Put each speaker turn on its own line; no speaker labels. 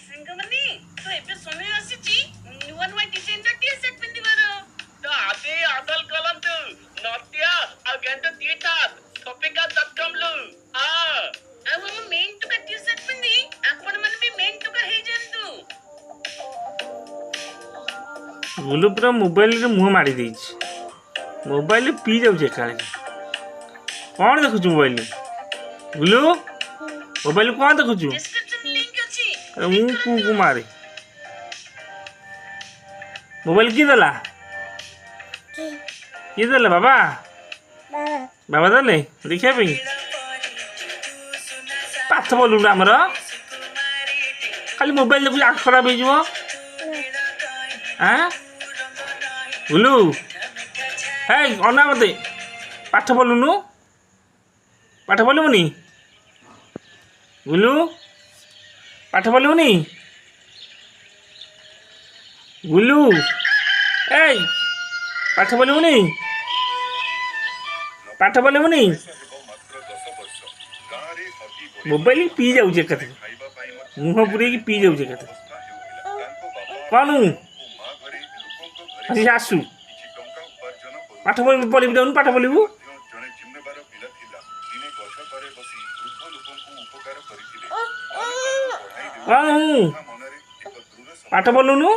सिंगमनी तो एबे समय आसीची नुवा नुवा डिजाइन दा टी शर्ट पिंदिबार तो आदे आदल कलंत नत्या अगेंट तीठात topica.com lu आ अब हम मेन टू का टी शर्ट पिंदी आपण मन भी मेन टू का हे जंतु
गुलू पूरा मोबाइल रे मुंह मारी देछि मोबाइल पी जाउछे काले कौन देखुछु मोबाइल गुलू मोबाइल कौन देखुछु
डिस्क्रिप्शन लिंक अछि
अरे मुंह को मारे मोबाइल की देला की देला बाबा बाबा देले देखिया पे पाठ बोलू ना हमर खाली मोबाइल देखु आँख खराब हो जिवो हाँ गुलू हे अना मते पाठ बोलुनु पाठ बोलुनी गुलू पाठ बोलुनी गुलू ए पाठ बोलुनी पाठ बोलुनी मोबाइल पी जाऊे कते मुह पूरे की पी जाऊे कते कौन हसी आसु पाठ बोलू जाऊन पाठ बोलू कौन पाठ बोलुनु